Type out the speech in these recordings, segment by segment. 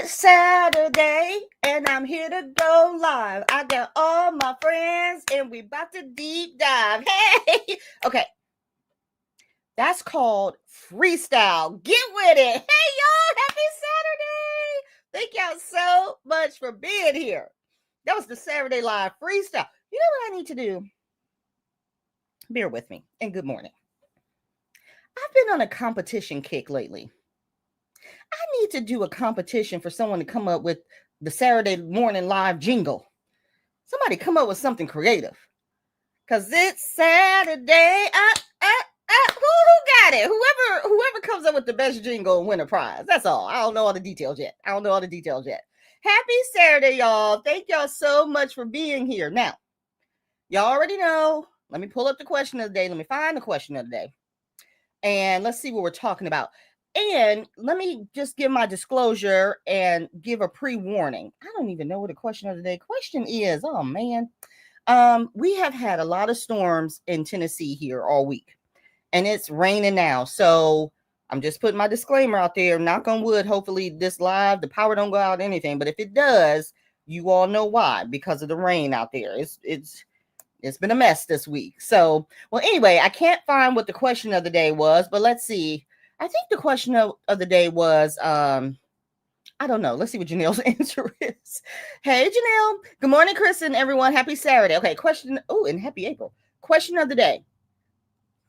It's Saturday and I'm here to go live. I got all my friends and we about to deep dive. Hey, okay. That's called freestyle. Get with it. Hey, y'all. Happy Saturday. Thank y'all so much for being here. That was the Saturday Live freestyle. You know what I need to do? Bear with me and good morning. I've been on a competition kick lately. I need to do a competition for someone to come up with the Saturday morning live jingle. Somebody come up with something creative. Cause it's Saturday. Who got it? Whoever comes up with the best jingle will win a prize. That's all. I don't know all the details yet. Happy Saturday, y'all. Thank y'all so much for being here. Now, y'all already know. Let me pull up the question of the day. Let me find the question of the day. And let's see what we're talking about. And let me just give my disclosure and give a pre-warning. I don't even know what the question of the day question is. Oh, man. We have had a lot of storms in Tennessee here all week. And it's raining now. So I'm just putting my disclaimer out there. Knock on wood. Hopefully this live, the power don't go out or anything. But if it does, you all know why. Because of the rain out there. It's been a mess this week. So, well, anyway, I can't find what the question of the day was, but let's see. I think the question of the day was, I don't know. Let's see what Janelle's answer is. Hey, Janelle. Good morning, Chris and everyone. Happy Saturday. Okay, question. Oh, and happy April. Question of the day.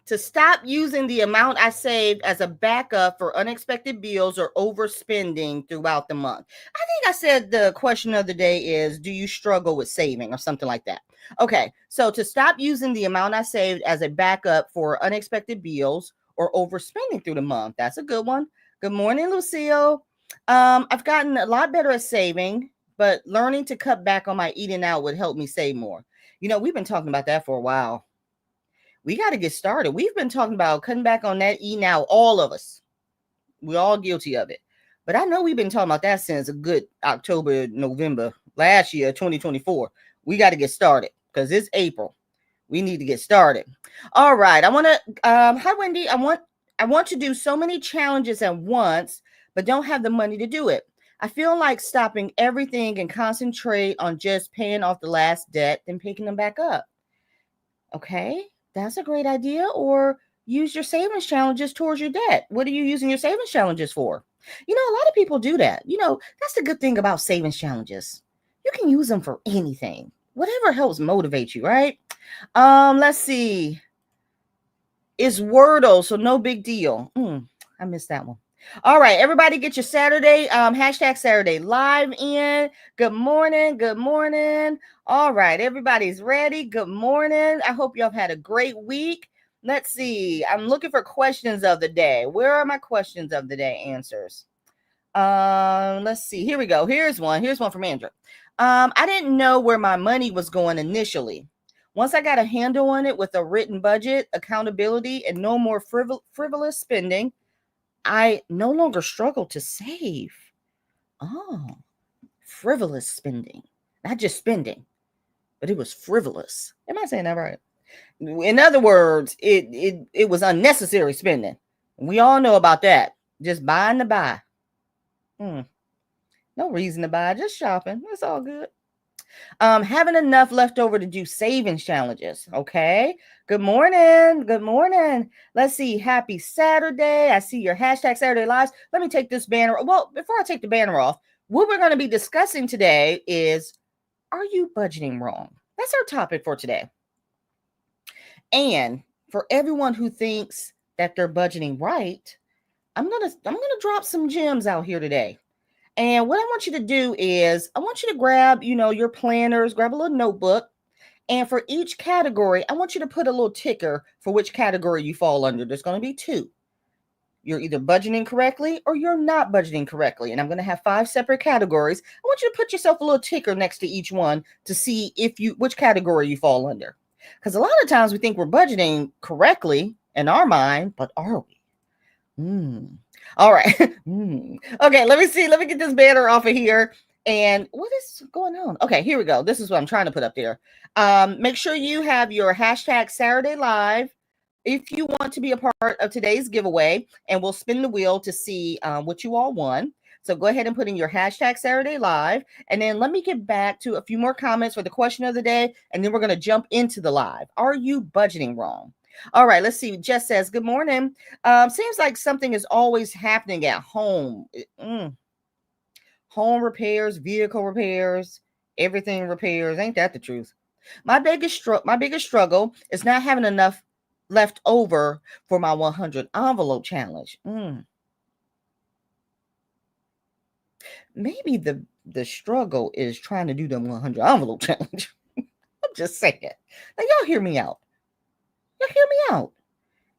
To stop using the amount I saved as a backup for unexpected bills or overspending throughout the month. I think I said the question of the day is, do you struggle with saving or something like that? Okay, so to stop using the amount I saved as a backup for unexpected bills or overspending through the month. That's a good one. Good morning, Lucille. I've gotten a lot better at saving, but learning to cut back on my eating out would help me save more. You know, we've been talking about that for a while. We got to get started. We've been talking about cutting back on that eating out, all of us. We're all guilty of it. But I know we've been talking about that since a good October, November last year, 2024. We got to get started because it's April. We need to get started. All right. I want to, hi, Wendy. I want to do so many challenges at once, but don't have the money to do it. I feel like stopping everything and concentrate on just paying off the last debt and picking them back up. Okay. That's a great idea. Or use your savings challenges towards your debt. What are you using your savings challenges for? You know, a lot of people do that. You know, that's the good thing about savings challenges. You can use them for anything. Whatever helps motivate you, right? Let's see. It's Wordle, so no big deal. I missed that one. All right, everybody get your Saturday, hashtag Saturday live in. Good morning. Good morning. All right, everybody's ready. Good morning. I hope y'all have had a great week. Let's see. I'm looking for questions of the day. Where are my questions of the day answers? Let's see. Here we go. Here's one from Andrew. I didn't know where my money was going initially. Once I got a handle on it with a written budget, accountability, and no more frivolous spending, I no longer struggle to save. Oh, frivolous spending. Not just spending, but it was frivolous. Am I saying that right? In other words, it was unnecessary spending. We all know about that. Just buying to buy. No reason to buy, just shopping. It's all good. Having enough left over to do savings challenges. Okay. Good morning. Good morning. Let's see. Happy Saturday. I see your hashtag Saturday Lives. Let me take this banner. Well, before I take the banner off, what we're going to be discussing today is, are you budgeting wrong? That's our topic for today. And for everyone who thinks that they're budgeting right, I'm gonna drop some gems out here today. And what I want you to do is, I want you to grab, your planners, grab a little notebook. And for each category, I want you to put a little ticker for which category you fall under. There's going to be 2. You're either budgeting correctly or you're not budgeting correctly. And I'm going to have 5 separate categories. I want you to put yourself a little ticker next to each one to see which category you fall under. Because a lot of times we think we're budgeting correctly in our mind, but are we? All right. Okay, let me see. Let me get this banner off of here. And what is going on? Okay, here we go. This is what I'm trying to put up there. Make sure you have your hashtag Saturday Live if you want to be a part of today's giveaway, and we'll spin the wheel to see what you all won. So go ahead and put in your hashtag Saturday Live. And then let me get back to a few more comments for the question of the day. And then we're going to jump into the live. Are you budgeting wrong? All right, let's see. Jess says, good morning. Seems like something is always happening at home. Home repairs, vehicle repairs, everything repairs. Ain't that the truth? My biggest struggle is not having enough left over for my 100 envelope challenge. Maybe the struggle is trying to do the 100 envelope challenge. I'm just saying. Now y'all hear me out.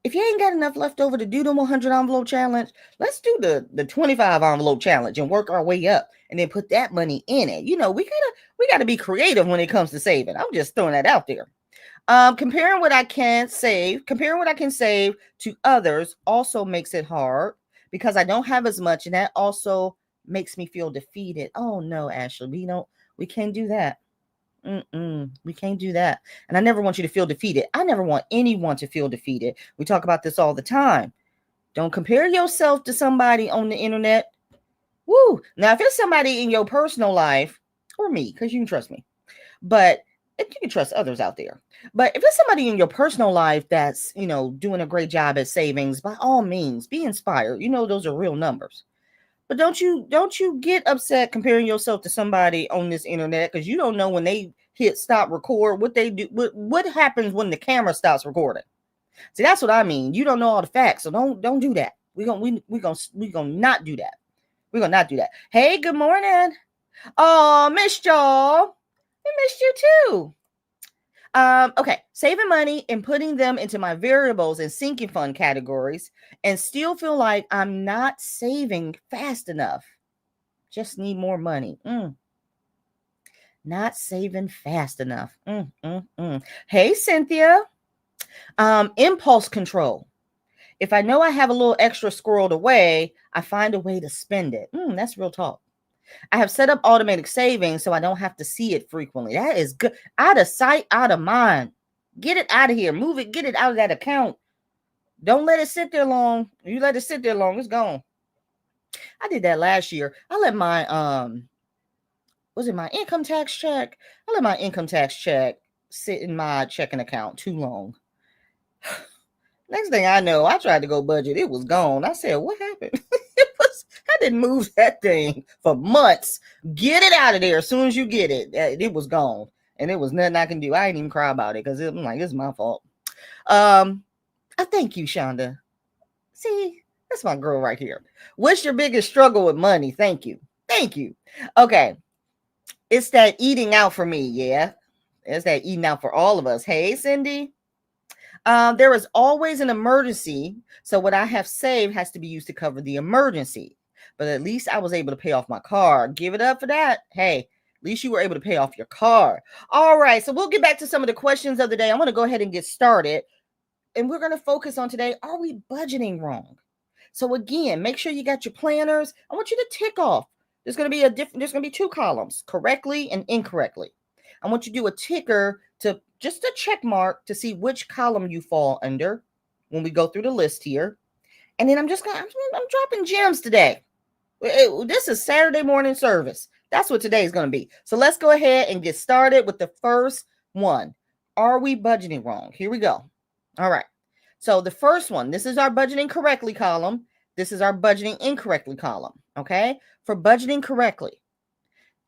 If you ain't got enough left over to do the 100 envelope challenge, let's do the 25 envelope challenge and work our way up and then put that money in it. You know, we gotta be creative when it comes to saving. I'm just throwing that out there. Comparing what I can save to others also makes it hard because I don't have as much, and that also makes me feel defeated. Oh no, Ashley, we can't do that. We can't do that. And I never want you to feel defeated. I never want anyone to feel defeated. We talk about this all the time. Don't compare yourself to somebody on the internet. Woo. Now, if it's somebody in your personal life, or me, because you can trust me, but you can trust others out there. But if it's somebody in your personal life that's, doing a great job at savings, by all means, be inspired. Those are real numbers. But don't you get upset comparing yourself to somebody on this internet, because you don't know when they hit stop record what they do. What happens when the camera stops recording? See, that's what I mean. You don't know all the facts, so don't do that. We gonna not do that. We're gonna not do that. Hey, good morning. Oh, missed y'all. We missed you too. Okay, saving money and putting them into my variables and sinking fund categories and still feel like I'm not saving fast enough. Just need more money. Not saving fast enough. Hey, Cynthia. Impulse control. If I know I have a little extra squirreled away, I find a way to spend it. That's real talk. I have set up automatic savings so I don't have to see it frequently. That is good. Out of sight, out of mind. Get it out of here. Move it. Get it out of that account. Don't let it sit there long. You let it sit there long, it's gone. I did that last year. I let my my income tax check? I let my income tax check sit in my checking account too long. Next thing I know, I tried to go budget. It was gone. I said, what happened? I didn't move that thing for months. Get it out of there as soon as you get it. It was gone. And there was nothing I can do. I didn't even cry about it because I'm like, it's my fault. I thank you, Shonda. See, that's my girl right here. What's your biggest struggle with money? Thank you. Okay. It's that eating out for me. Yeah. It's that eating out for all of us. Hey, Cindy. There is always an emergency. So what I have saved has to be used to cover the emergency. But at least I was able to pay off my car. Give it up for that. Hey, at least you were able to pay off your car. All right. So we'll get back to some of the questions of the day. I'm going to go ahead and get started. And we're going to focus on today. Are we budgeting wrong? So again, make sure you got your planners. I want you to tick off. There's going to be two columns, correctly and incorrectly. I want you to do a ticker to just a check mark to see which column you fall under when we go through the list here. And then I'm dropping gems today. This is Saturday morning service. That's what today is going to be. So let's go ahead and get started with the first one. Are we budgeting wrong? Here we go. All right. So the first one, this is our budgeting correctly column. This is our budgeting incorrectly column. Okay. For budgeting correctly,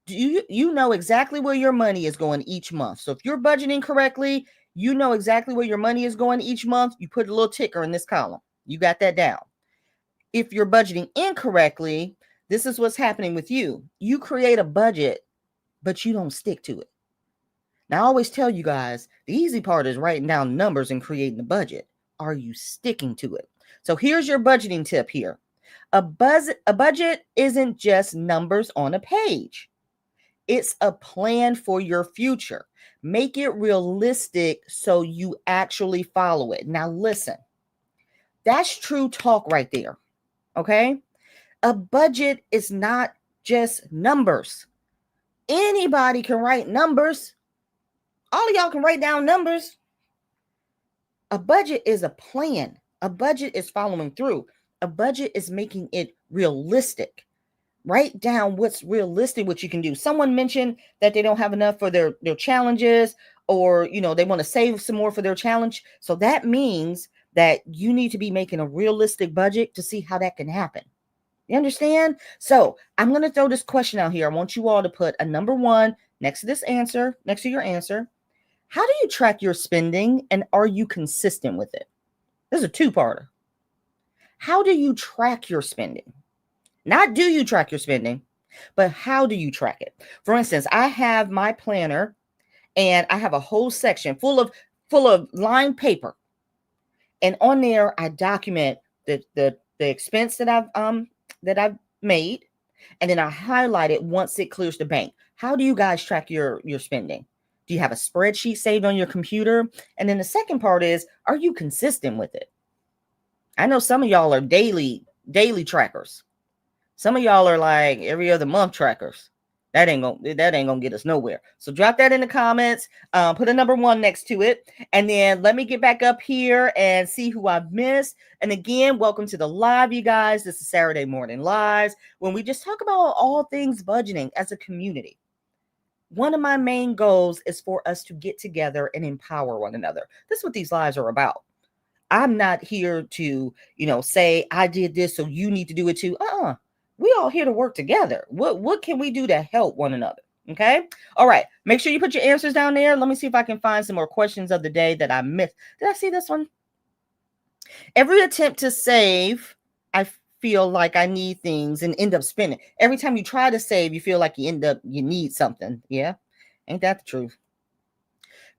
do you know exactly where your money is going each month? So if you're budgeting correctly, you know exactly where your money is going each month. You put a little ticker in this column. You got that down. If you're budgeting incorrectly, this is what's happening with you. You create a budget, but you don't stick to it. Now, I always tell you guys, the easy part is writing down numbers and creating a budget. Are you sticking to it? So here's your budgeting tip here. A budget isn't just numbers on a page. It's a plan for your future. Make it realistic so you actually follow it. Now, listen, that's true talk right there. Okay? A budget is not just numbers. Anybody can write numbers. All of y'all can write down numbers. A budget is a plan. A budget is following through. A budget is making it realistic. Write down what's realistic, what you can do. Someone mentioned that they don't have enough for their challenges, or they want to save some more for their challenge. So that means that you need to be making a realistic budget to see how that can happen. You understand? So I'm going to throw this question out here. I want you all to put a number 1 next to this answer, next to your answer. How do you track your spending, and are you consistent with it? This is a 2-parter. How do you track your spending? Not do you track your spending, but how do you track it? For instance, I have my planner, and I have a whole section full of lined paper. And on there, I document the expense that I've made, and then I highlight it once it clears the bank. How do you guys track your spending? Do you have a spreadsheet saved on your computer? And then the second part is, are you consistent with it? I know some of y'all are daily trackers. Some of y'all are like every other month trackers. That ain't gonna get us nowhere. So drop that in the comments. Put a number 1 next to it. And then let me get back up here and see who I've missed. And again, welcome to the live, you guys. This is Saturday Morning Lives, when we just talk about all things budgeting as a community. One of my main goals is for us to get together and empower one another. This is what these lives are about. I'm not here to, say I did this, so you need to do it too. We all here to work together. What can we do to help one another? Okay. All right. Make sure you put your answers down there. Let me see if I can find some more questions of the day that I missed. Did I see this one? Every attempt to save, I feel like I need things and end up spending. Every time you try to save, you feel like you need something. Yeah. Ain't that the truth?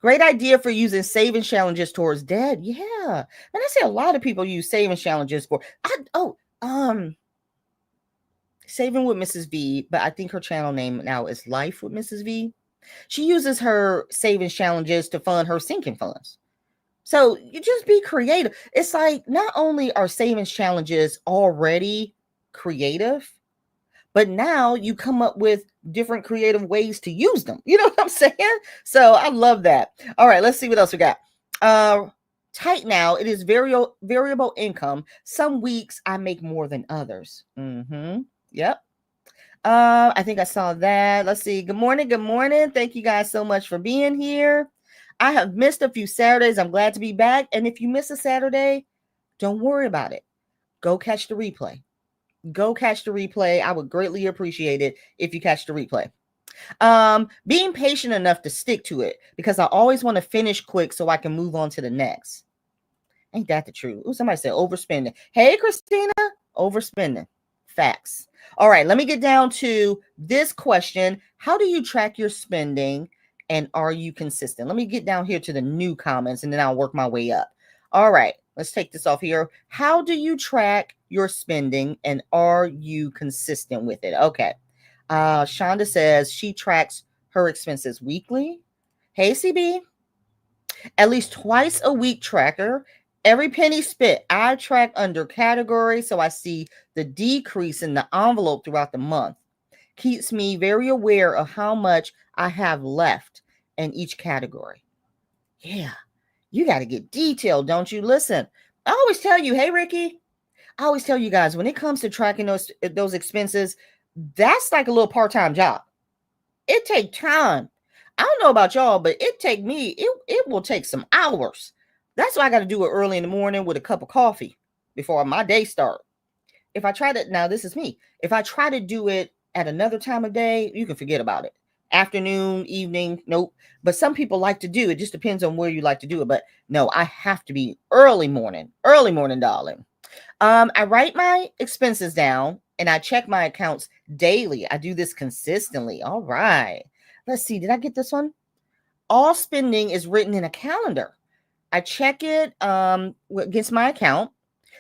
Great idea for using saving challenges towards debt. Yeah. And I see a lot of people use saving challenges for, Saving with Mrs. V, but I think her channel name now is Life with Mrs. V. She uses her savings challenges to fund her sinking funds. So you just be creative. It's like, not only are savings challenges already creative, but now you come up with different creative ways to use them. You know what I'm saying? So I love that. All right, let's see what else we got. Tight now, it is variable income. Some weeks I make more than others. Yep. I think I saw that. Let's see. Good morning. Good morning. Thank you guys so much for being here. I have missed a few Saturdays. I'm glad to be back. And if you miss a Saturday, don't worry about it. Go catch the replay. Go catch the replay. I would greatly appreciate it if you catch the replay. Being patient enough to stick to it, because I always want to finish quick so I can move on to the next. Ain't that the truth? Ooh, somebody said overspending. Hey, Christina, overspending. Facts. All right, let me get down to this question. How do you track your spending, and are you consistent? Let me get down here to the new comments, and then I'll work my way up. All right, let's take this off here. How do you track your spending, and are you consistent with it? Okay. Shonda says she tracks her expenses weekly. Hey, CB. At least twice a week tracker. Every penny spent, I track under category, so I see the decrease in the envelope throughout the month. Keeps me very aware of how much I have left in each category. Yeah, you got to get detailed, don't you? Listen, I always tell you, hey, Ricky, I always tell you guys, when it comes to tracking those expenses, that's like a little part-time job. It takes time. I don't know about y'all, but it will take some hours. That's why I got to do it early in the morning with a cup of coffee before my day starts. If I try to, now this is me. If I try to do it at another time of day, you can forget about it. Afternoon, evening, nope. But some people like to do it. Just depends on where you like to do it. But no, I have to be early morning, darling. I write my expenses down and I check my accounts daily. I do this consistently. All right. Let's see. Did I get this one? All spending is written in a calendar. I check it against my account.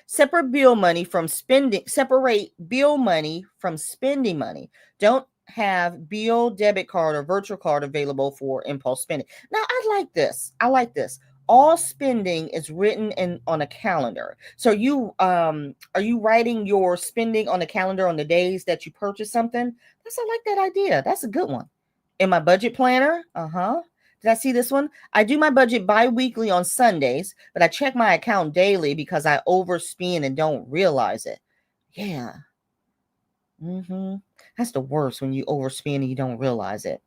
Separate bill money from spending. Separate bill money from spending money. Don't have bill, debit card, or virtual card available for impulse spending. Now, I like this. All spending is written on a calendar. So are you writing your spending on a calendar on the days that you purchase something? I like that idea. That's a good one. In my budget planner, Did I see this one? I do my budget bi-weekly on Sundays, but I check my account daily because I overspend and don't realize it. Yeah. That's the worst when you overspend and you don't realize it.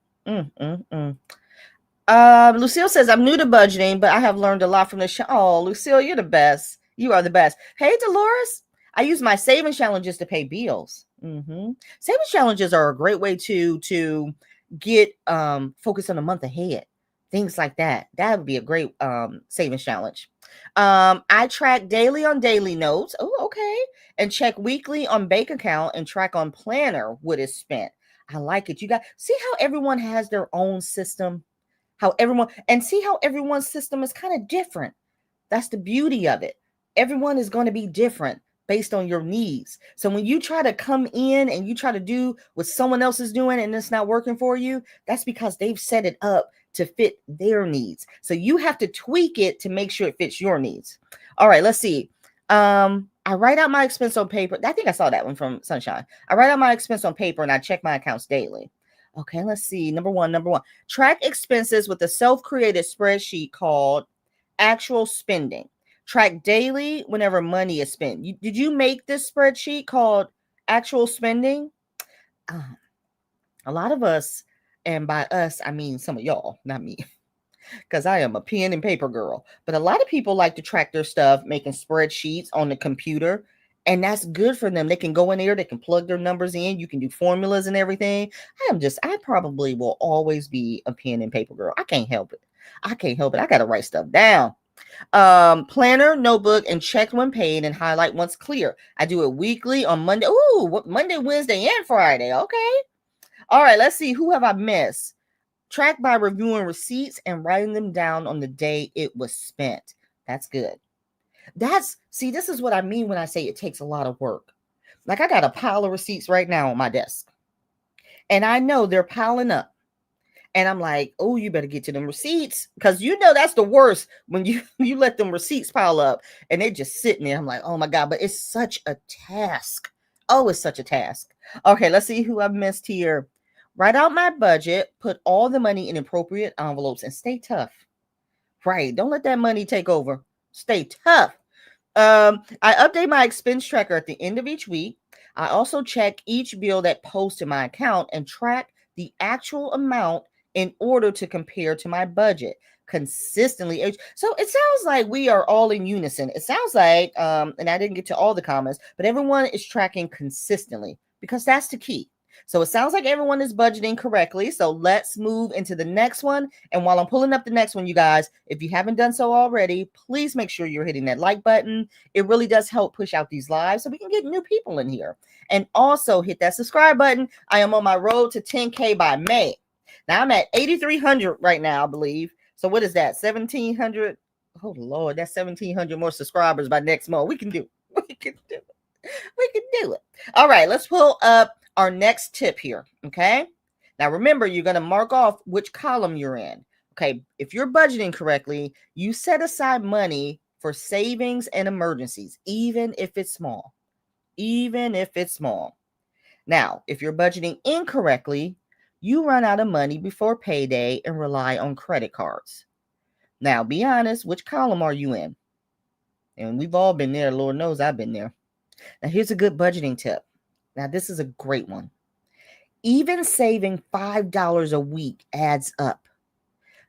Lucille says, I'm new to budgeting, but I have learned a lot from the show. Oh, Lucille, you're the best. You are the best. Hey, Dolores, I use my savings challenges to pay bills. Savings challenges are a great way to get focused on a month ahead. Things like that. That would be a great savings challenge. I track daily on daily notes. Oh, okay. And check weekly on bank account and track on planner what is spent. I like it. You got see how everyone has their own system, how everyone's system is kind of different. That's the beauty of it. Everyone is going to be different based on your needs. So when you try to come in and you try to do what someone else is doing and it's not working for you, that's because they've set it up to fit their needs. So you have to tweak it to make sure it fits your needs. All right, let's see. I write out my expense on paper. I think I saw that one from Sunshine. I write out my expense on paper and I check my accounts daily. Okay, let's see. Number one. Track expenses with a self-created spreadsheet called actual spending. Track daily whenever money is spent. Did you make this spreadsheet called actual spending? A lot of us, and by us, I mean some of y'all, not me, because I am a pen and paper girl. But a lot of people like to track their stuff, making spreadsheets on the computer. And that's good for them. They can go in there, they can plug their numbers in, you can do formulas and everything. I probably will always be a pen and paper girl. I can't help it. I got to write stuff down. Planner, notebook, and check when paid and highlight once clear. I do it weekly on Monday. Ooh, Monday, Wednesday, and Friday. Okay. All right, let's see. Who have I missed? Track by reviewing receipts and writing them down on the day it was spent. That's good. This is what I mean when I say it takes a lot of work. Like I got a pile of receipts right now on my desk. And I know they're piling up. And I'm like, oh, you better get to them receipts. Because that's the worst when you let them receipts pile up and they're just sitting there. I'm like, oh my God, but it's such a task. Oh, it's such a task. Okay, let's see who I've missed here. Write out my budget, put all the money in appropriate envelopes, and stay tough. Right. Don't let that money take over. Stay tough. I update my expense tracker at the end of each week. I also check each bill that posts to my account and track the actual amount in order to compare to my budget consistently. So it sounds like we are all in unison. It sounds like, and I didn't get to all the comments, but everyone is tracking consistently because that's the key. So it sounds like everyone is budgeting correctly. So let's move into the next one. And while I'm pulling up the next one, you guys, if you haven't done so already, please make sure you're hitting that like button. It really does help push out these lives so we can get new people in here. And also hit that subscribe button. I am on my road to 10K by May. Now I'm at 8,300 right now, I believe. So what is that? 1,700? Oh Lord, that's 1,700 more subscribers by next month. We can do it. All right, let's pull up our next tip here. Okay. Now remember, you're going to mark off which column you're in. Okay. If you're budgeting correctly, you set aside money for savings and emergencies, even if it's small. Now, if you're budgeting incorrectly, you run out of money before payday and rely on credit cards. Now, be honest, which column are you in? And we've all been there. Lord knows I've been there. Now, here's a good budgeting tip. Now, this is a great one. Even saving $5 a week adds up.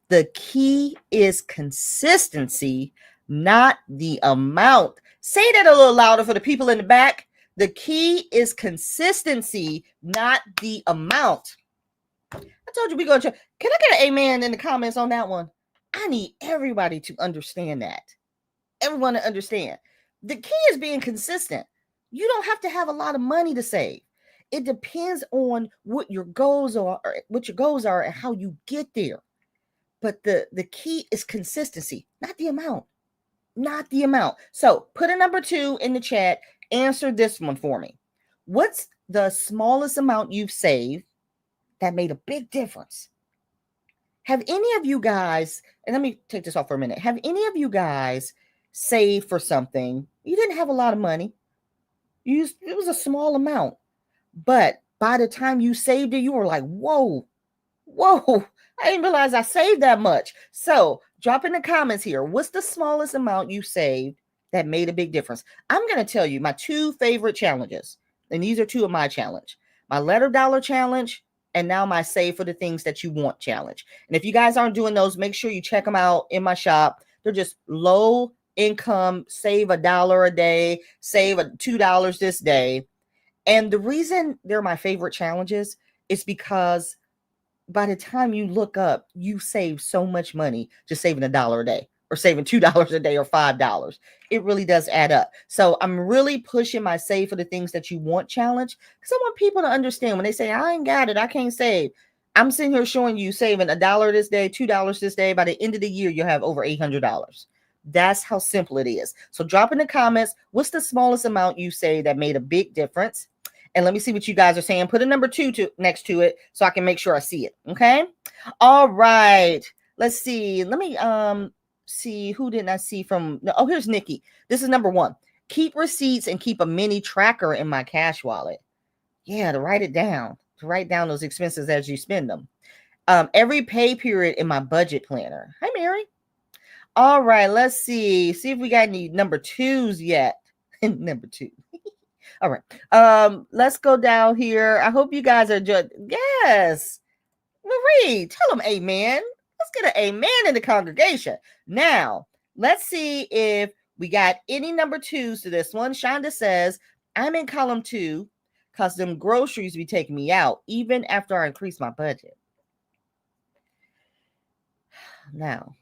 The key is consistency, not the amount. Say that a little louder for the people in the back. The key is consistency, not the amount. I told you we're going to. Can I get an amen in the comments on that one? I need everybody to understand that. Everyone to understand. The key is being consistent. You don't have to have a lot of money to save. It depends on what your goals are and how you get there. But the key is consistency, not the amount. So put a number 2 in the chat. Answer this one for me. What's the smallest amount you've saved that made a big difference? Have any of you guys, and let me take this off for a minute. Have any of you guys saved for something? You didn't have a lot of money. It was a small amount, but by the time you saved it, you were like, whoa, I didn't realize I saved that much. So drop in the comments here. What's the smallest amount you saved that made a big difference? I'm going to tell you my 2 favorite challenges. And these are two of my challenge. My letter dollar challenge and now my save for the things that you want challenge. And if you guys aren't doing those, make sure you check them out in my shop. They're just low income, save $1 a day, save $2 this day. And the reason they're my favorite challenges is because by the time you look up, you save so much money just saving $1 a day or saving $2 a day or $5. It really does add up. So I'm really pushing my save for the things that you want challenge because I want people to understand when they say, I ain't got it, I can't save. I'm sitting here showing you saving $1 this day, $2 this day. By the end of the year, you'll have over $800. That's how simple it is. So drop in the comments, what's the smallest amount you say that made a big difference? And let me see what you guys are saying. Put a number 2 next to it so I can make sure I see it. Okay. All right. Let's see. Let me see who didn't I see from. Oh, here's Nikki. This is number 1. Keep receipts and keep a mini tracker in my cash wallet. Yeah, to write it down. To write down those expenses as you spend them. Every pay period in my budget planner. Hi, Mary. All right. Let's see. See if we got any number 2s yet. Number 2. All right. Let's go down here. I hope you guys are just yes. Marie, tell them amen. Let's get an amen in the congregation. Now, let's see if we got any number 2s to this one. Shonda says, I'm in column 2 because them groceries be taking me out even after I increase my budget. Now,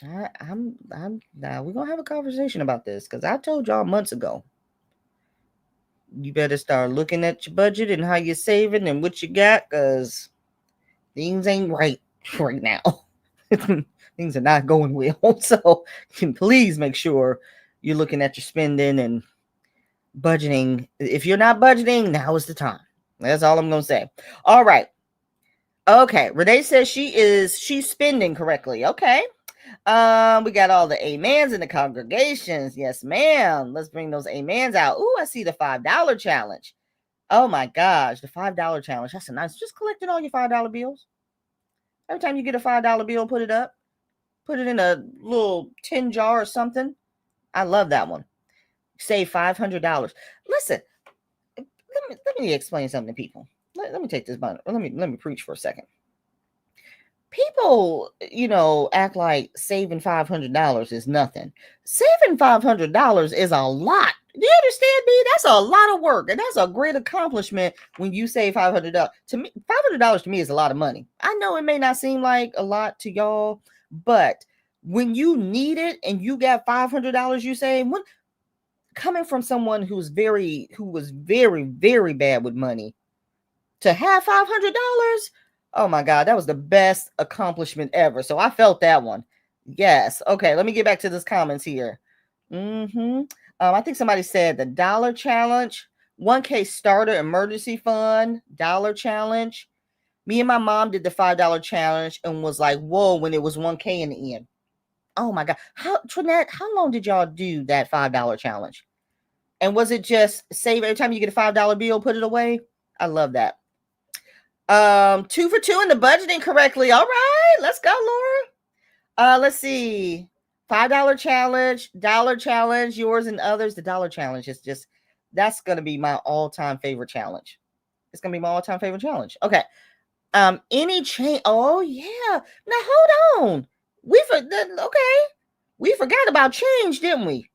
now we're gonna have a conversation about this because I told y'all months ago. You better start looking at your budget and how you're saving and what you got because things ain't right now. Things are not going well. So please make sure you're looking at your spending and budgeting. If you're not budgeting, now is the time. That's all I'm gonna say. All right. Okay. Renee says she's spending correctly. Okay. We got all the amens in the congregations. Yes, ma'am. Let's bring those amens out. Ooh, I see the $5 challenge. Oh my gosh, the $5 challenge. That's a nice. Just collecting all your $5 bills. Every time you get a $5 bill, put it up. Put it in a little tin jar or something. I love that one. Save $500. Listen, let me explain something to people. Let me take this button. Let me preach for a second. People, act like saving $500 is nothing. Saving $500 is a lot. Do you understand me? That's a lot of work, and that's a great accomplishment when you save $500. To me, $500 to me is a lot of money. I know it may not seem like a lot to y'all, but when you need it and you got $500 you save, coming from someone who was very, very bad with money, to have $500. Oh my God, that was the best accomplishment ever. So I felt that one. Yes. Okay, let me get back to this comments here. I think somebody said the dollar challenge, 1K starter emergency fund, dollar challenge. Me and my mom did the $5 challenge and was like, whoa, when it was 1K in the end. Oh my God. Trinette, how long did y'all do that $5 challenge? And was it just save every time you get a $5 bill, put it away? I love that. 2 for 2 in the budgeting correctly. All right, let's go, Laura. Let's see. $5 challenge, dollar challenge, yours and others. The dollar challenge is that's gonna be my all-time favorite challenge. It's gonna be my all-time favorite challenge. Okay. Any change? Oh yeah. Now hold on. We forgot about change, didn't we?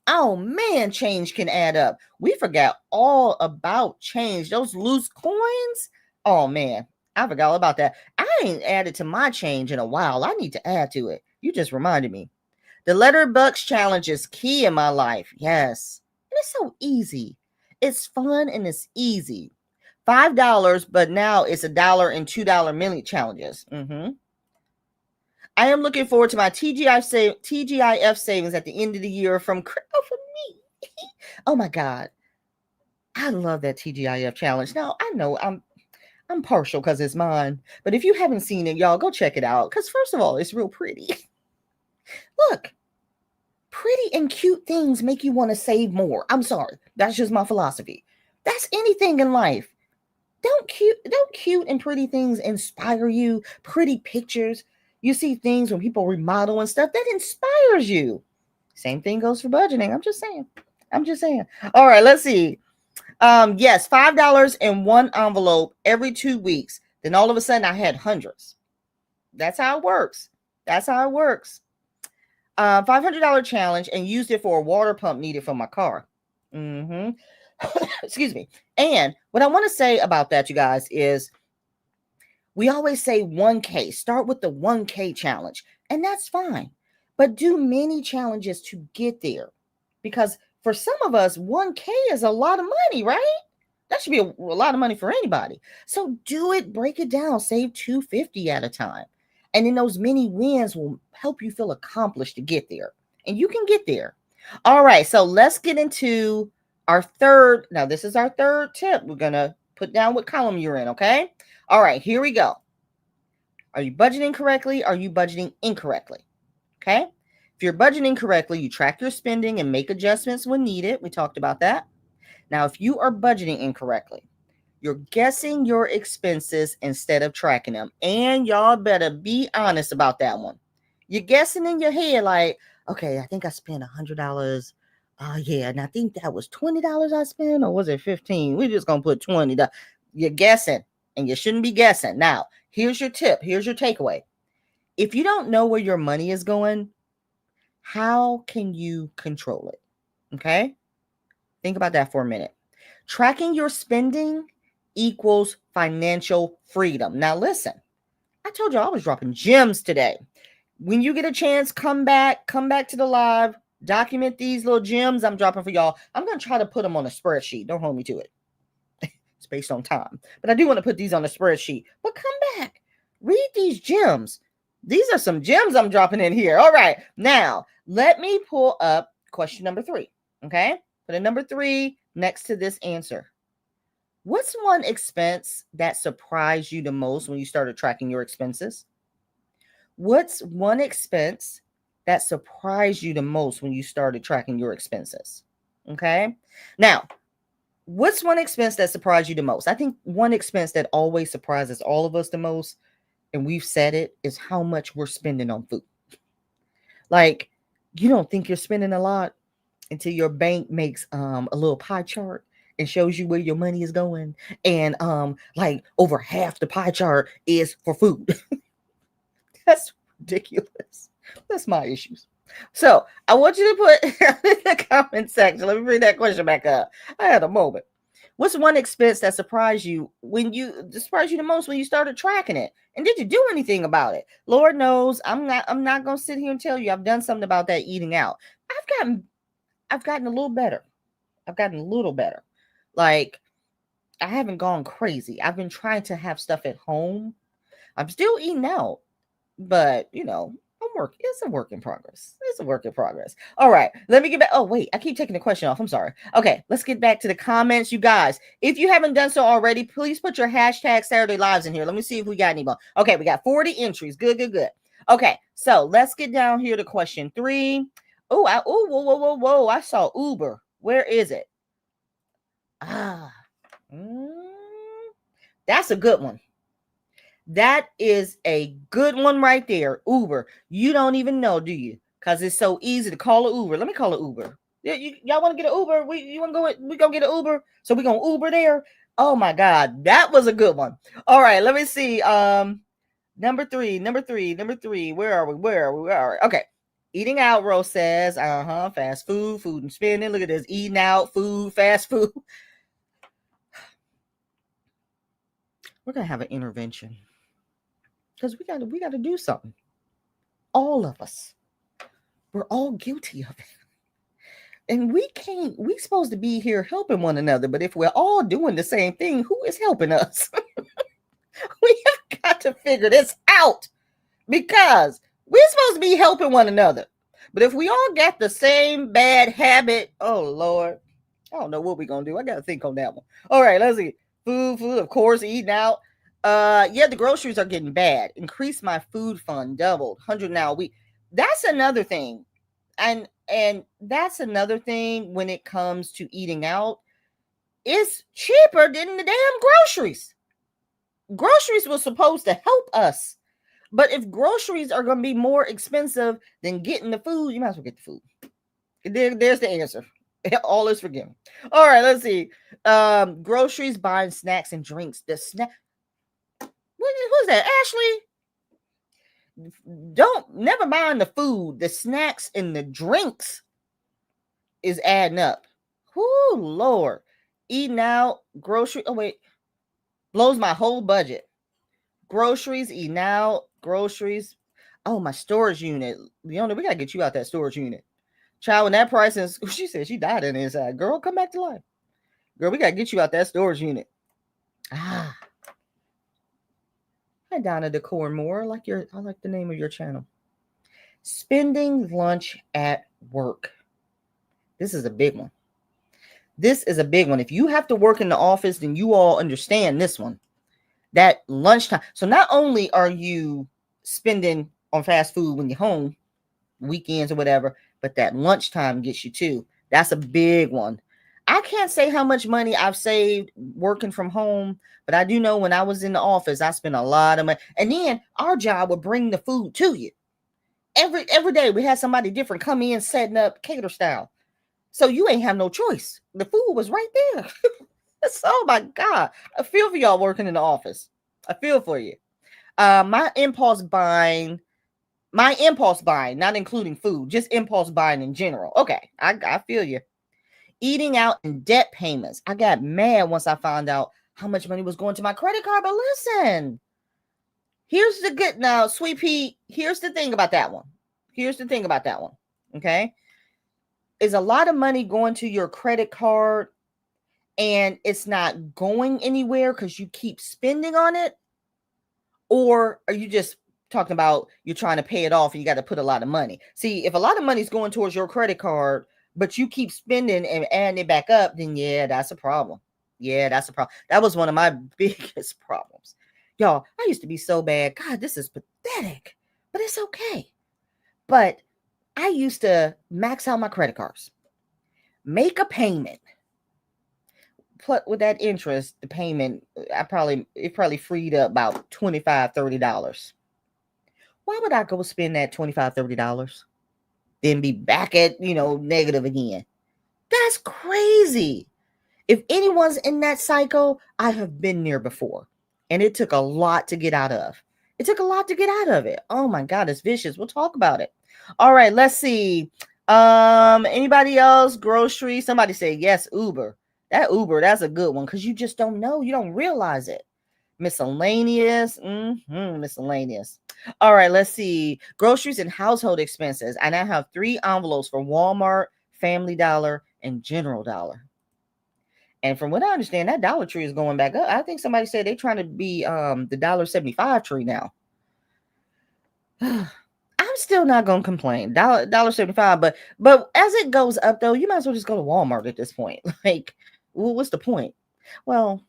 Oh man, change can add up. We forgot all about change. Those loose coins. Oh man, I forgot all about that. I ain't added to my change in a while. I need to add to it. You just reminded me. The letter bucks challenge is key in my life. Yes. And it's so easy. It's fun and it's easy. $5, but now it's $1 and $2 mini challenges. I am looking forward to my TGIF savings at the end of the year from for me. Oh my God. I love that TGIF challenge. Now I know I'm partial because it's mine. But if you haven't seen it, y'all go check it out. Because first of all, it's real pretty. Look, pretty and cute things make you want to save more. I'm sorry. That's just my philosophy. That's anything in life. Don't cute and pretty things inspire you? Pretty pictures. You see things when people remodel and stuff that inspires you. Same thing goes for budgeting. I'm just saying. I'm just saying. All right, let's see. Yes, $5 in one envelope every 2 weeks. Then all of a sudden I had hundreds. That's how it works. That's how it works. $500 challenge and used it for a water pump needed for my car. Mm-hmm. Excuse me. And what I want to say about that, you guys, is we always say 1K. Start with the 1K challenge, and that's fine. But do many challenges to get there. Because for some of us, 1K is a lot of money, right? That should be a lot of money for anybody. So do it, break it down, save $250 at a time. And then those mini wins will help you feel accomplished to get there. And you can get there. All right, so let's get into our third. Now, this is our third tip. We're going to put down what column you're in, okay? All right, here we go. Are you budgeting correctly? Are you budgeting incorrectly? Okay. If you're budgeting correctly, you track your spending and make adjustments when needed. We talked about that. Now, if you are budgeting incorrectly, you're guessing your expenses instead of tracking them. And y'all better be honest about that one. You're guessing in your head like, okay, I think I spent $100. Yeah, and I think that was $20 I spent, or was it 15? We're just going to put $20. You're guessing, and you shouldn't be guessing. Now, here's your tip. Here's your takeaway. If you don't know where your money is going, how can you control it? Okay? Think about that for a minute. Tracking your spending equals financial freedom. Now, listen, I told you I was dropping gems today. When you get a chance, come back to the live, document these little gems I'm dropping for y'all. I'm going to try to put them on a spreadsheet. Don't hold me to it. It's based on time. But I do want to put these on a spreadsheet. But come back. Read these gems. These are some gems I'm dropping in here. All right. Now, let me pull up question number 3. Okay? Put a number 3 next to this answer. What's one expense that surprised you the most when you started tracking your expenses? What's one expense that surprised you the most when you started tracking your expenses? Okay? Now, what's one expense that surprised you the most? I think one expense that always surprises all of us the most, and we've said it, is how much we're spending on food. Like, you don't think you're spending a lot until your bank makes a little pie chart and shows you where your money is going. And like over half the pie chart is for food. That's ridiculous. That's my issues. So I want you to put in the comment section. Let me bring that question back up. I had a moment. What's one expense that surprised you the most when you started tracking it? And did you do anything about it? Lord knows I'm not gonna sit here and tell you I've done something about that eating out. I've gotten a little better. Like, I haven't gone crazy. I've been trying to have stuff at home. I'm still eating out, but it's a work in progress. All right, let me get back. Oh, wait, I keep taking the question off. I'm sorry. Okay, let's get back to the comments, you guys. If you haven't done so already, please put your hashtag Saturday Lives in here. Let me see if we got any more. Okay, we got 40 entries. Good. Okay, so let's get down here to question 3. Whoa. I saw Uber. Where is it? That's a good one. That is a good one right there. Uber. You don't even know, do you? Because it's so easy to call an Uber. Let me call an Uber. Y'all want to get an Uber? We gonna get an Uber? So we gonna Uber there? Oh my God, that was a good one. All right, let me see. Number three. Where are we? Okay. Eating out, Rose says, fast food and spending. Look at this, eating out, food, fast food. We're gonna have an intervention because we gotta do something. All of us, we're all guilty of it, and we supposed to be here helping one another. But if we're all doing the same thing, who is helping us? We have got to figure this out because we're supposed to be helping one another. But if we all got the same bad habit, oh Lord, I don't know what we're gonna do. I gotta think on that one. All right, let's see. Food, of course, eating out. Yeah, the groceries are getting bad. Increase my food fund, doubled, 100 now a week. That's another thing. And that's another thing when it comes to eating out. It's cheaper than the damn groceries. Groceries were supposed to help us. But if groceries are going to be more expensive than getting the food, you might as well get the food. There's the answer. All is forgiven. All right, let's see. Groceries, buying snacks and drinks. The snack. Who's that? Ashley? Don't never mind the food. The snacks and the drinks is adding up. Whoo, Lord. Eating out, grocery. Oh, wait. Blows my whole budget. Groceries, eating out, groceries. Oh, my storage unit. Leona, we got to get you out that storage unit. Child, when that price is, she said she died in the inside. Girl, come back to life. Girl, we got to get you out that storage unit. Ah. Hi, Donna Decor Moore. I like the name of your channel. Spending lunch at work. This is a big one. This is a big one. If you have to work in the office, then you all understand this one. That lunchtime. So not only are you spending on fast food when you're home, weekends or whatever, but that lunchtime gets you too. That's a big one. I can't say how much money I've saved working from home, but I do know when I was in the office, I spent a lot of money. And then our job would bring the food to you. Every day we had somebody different come in setting up cater style. So you ain't have no choice. The food was right there. Oh my God. I feel for y'all working in the office. I feel for you. My impulse buying, not including food, just impulse buying in general. Okay, I feel you. Eating out and debt payments. I got mad once I found out how much money was going to my credit card. But listen, here's the good now, Sweet Pea. Here's the thing about that one. Okay. Is a lot of money going to your credit card and it's not going anywhere because you keep spending on it? Or are you just talking about you're trying to pay it off and you got to put a lot of money? See, if a lot of money is going towards your credit card, but you keep spending and adding it back up, then yeah, that's a problem. That was one of my biggest problems. Y'all, I used to be so bad. God, this is pathetic, but it's okay. But I used to max out my credit cards, make a payment. Put with that interest, the payment, it probably freed up about $25, $30. Why would I go spend that $25, $30? Then be back at, negative again? That's crazy. If anyone's in that cycle, I have been there before. And it took a lot to get out of. It. Oh my God, it's vicious. We'll talk about it. All right, let's see. Anybody else? Grocery? Somebody say yes, Uber. That Uber, that's a good one because you just don't know. You don't realize it. Miscellaneous. Miscellaneous. All right, let's see. Groceries and household expenses. I now have 3 envelopes for Walmart, Family Dollar, and General Dollar. And from what I understand, that Dollar Tree is going back up. I think somebody said they're trying to be the $1.75 tree now. I'm still not gonna complain. $1.75, but as it goes up though, you might as well just go to Walmart at this point. Like, well, what's the point? Well,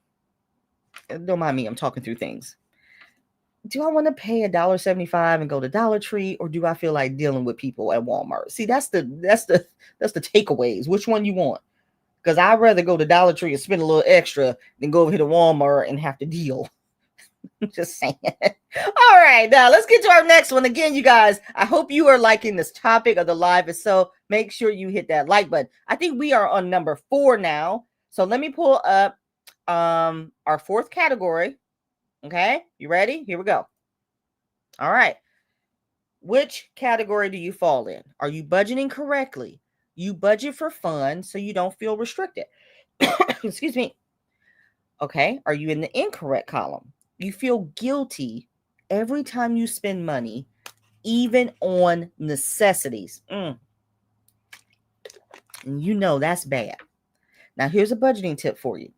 don't mind me, I'm talking through things. Do I want to pay $1.75 and go to Dollar Tree, or do I feel like dealing with people at Walmart? See, that's the takeaways. Which one you want? Because I'd rather go to Dollar Tree and spend a little extra than go over here to Walmart and have to deal. I'm just saying. All right, now let's get to our next one. Again, you guys, I hope you are liking this topic of the live. If so, make sure you hit that like button. I think we are on number 4 now. So let me pull up our 4th category. Okay, you ready? Here we go. All right. Which category do you fall in? Are you budgeting correctly? You budget for fun so you don't feel restricted. Excuse me. Okay. Are you in the incorrect column? You feel guilty every time you spend money, even on necessities. And you know that's bad. Now, here's a budgeting tip for you.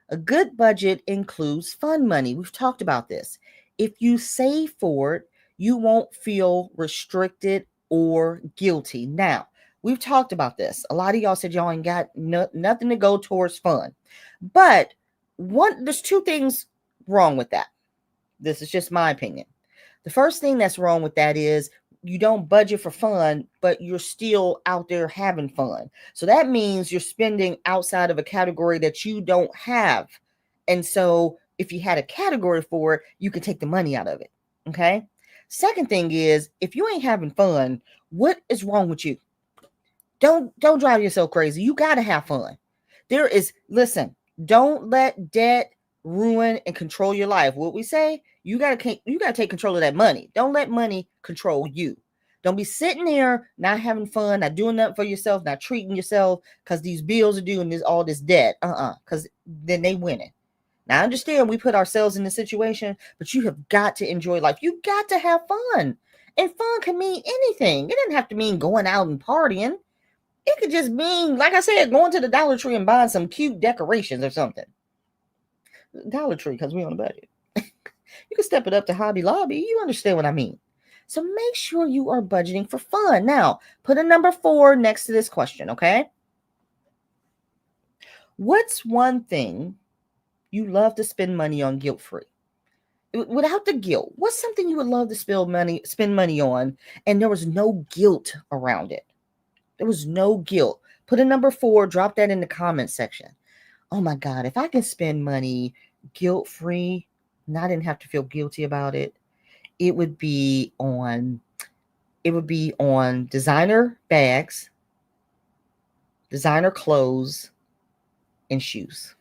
A good budget includes fun money. We've talked about this. If you save for it, you won't feel restricted or guilty. Now, we've talked about this. A lot of y'all said y'all ain't got nothing to go towards fun. But there's 2 things wrong with that. This is just my opinion. The first thing that's wrong with that is you don't budget for fun, but you're still out there having fun. So that means you're spending outside of a category that you don't have. And so if you had a category for it, you can take the money out of it. Okay. Second thing is, if you ain't having fun, what is wrong with you? Don't drive yourself crazy. You got to have fun. Listen, don't let debt ruin and control your life. What we say, you got to take control of that money. Don't let money control you. Don't be sitting there not having fun, not doing nothing for yourself, not treating yourself because these bills are due and there's all this debt. Because then they winning. Now I understand we put ourselves in this situation, but you have got to enjoy life. You got to have fun. And fun can mean anything. It doesn't have to mean going out and partying. It could just mean, like I said, going to the Dollar Tree and buying some cute decorations or something. Dollar Tree, because we're on a budget. You can step it up to Hobby Lobby. You understand what I mean. So make sure you are budgeting for fun. Now, put a number 4 next to this question, okay? What's one thing you love to spend money on guilt-free? Without the guilt, what's something you would love to spend money on, and there was no guilt around it? There was no guilt. Put a number 4, drop that in the comment section. Oh my God, if I can spend money guilt-free, and I didn't have to feel guilty about it, it would be on designer bags, designer clothes, and shoes.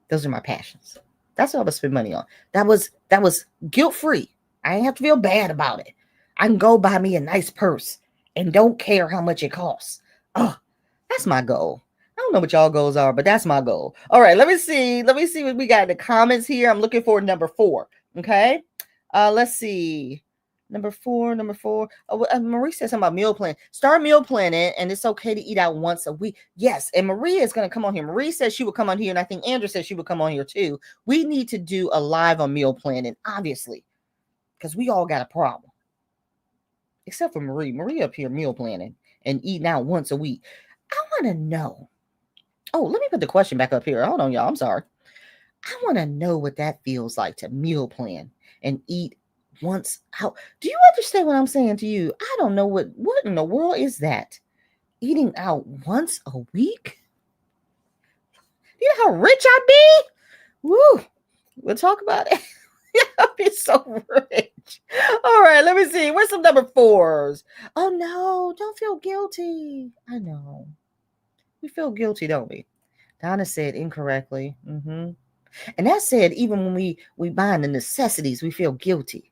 Those are my passions. That's what I would spend money on. That was guilt-free. I didn't have to feel bad about it. I can go buy me a nice purse and don't care how much it costs. Oh, that's my goal. I don't know what y'all goals are, but that's my goal. All right, let me see what we got in the comments here. I'm looking for number 4. Okay. Let's see. Number 4. Marie said something about meal plan. Start meal planning, and it's okay to eat out once a week. Yes, and Maria is going to come on here. Marie said she would come on here, and I think Andrew said she would come on here too. We need to do a live on meal planning, obviously, because we all got a problem. Except for Marie. Marie up here meal planning and eating out once a week. I want to know. Oh, let me put the question back up here. Hold on, y'all. I'm sorry. I want to know what that feels like to meal plan and eat once out. Do you understand what I'm saying to you? I don't know what in the world is that? Eating out once a week? You know how rich I be? Woo. We'll talk about it. I'll be so rich. All right, let me see. Where's some number 4s? Oh no, don't feel guilty. I know. We feel guilty, don't we? Donna said incorrectly. And that said, even when we buy the necessities, we feel guilty.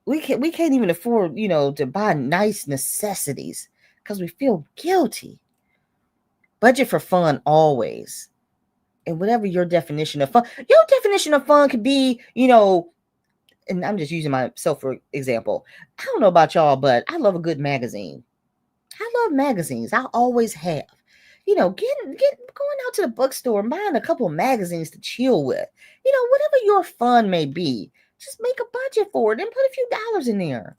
We can't even afford, to buy nice necessities because we feel guilty. Budget for fun always. And whatever your definition of fun could be, and I'm just using myself for example. I don't know about y'all, but I love a good magazine. I love magazines. I always have. Going out to the bookstore and buying a couple of magazines to chill with. Whatever your fun may be, just make a budget for it and put a few dollars in there.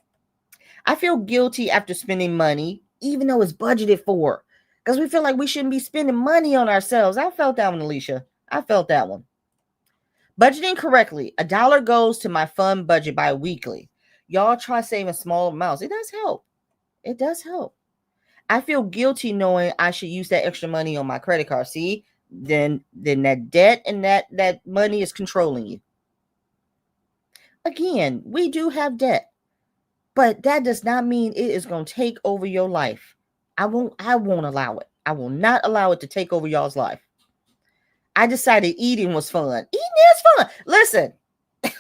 I feel guilty after spending money, even though it's budgeted for, because we feel like we shouldn't be spending money on ourselves. I felt that one, Alicia. I felt that one. Budgeting correctly. $1 goes to my fun budget bi-weekly. Y'all try saving small amounts. It does help. It does help. I feel guilty knowing I should use that extra money on my credit card. See, then that debt and that money is controlling you. Again, we do have debt, but that does not mean it is going to take over your life. I won't allow it. I will not allow it to take over y'all's life. I decided eating was fun. Eating is fun. Listen,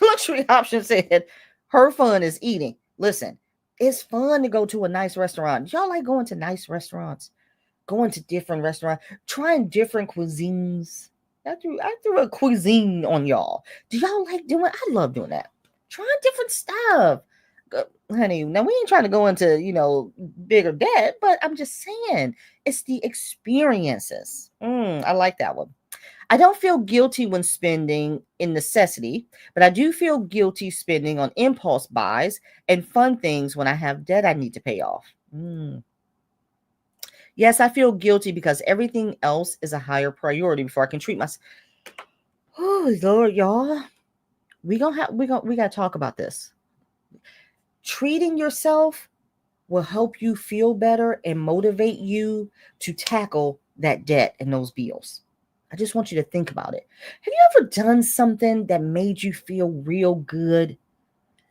Luxury Option said her fun is eating. Listen, it's fun to go to a nice restaurant. Y'all like going to nice restaurants, going to different restaurants, trying different cuisines. I threw a cuisine on y'all. Do y'all like doing? I love doing that. Trying different stuff. Honey, now we ain't trying to go into, bigger debt, but I'm just saying it's the experiences. I like that one. I don't feel guilty when spending in necessity, but I do feel guilty spending on impulse buys and fun things when I have debt I need to pay off. Yes, I feel guilty because everything else is a higher priority before I can treat myself. Oh, Lord, y'all. We got to talk about this. Treating yourself will help you feel better and motivate you to tackle that debt and those bills. I just want you to think about it. Have you ever done something that made you feel real good?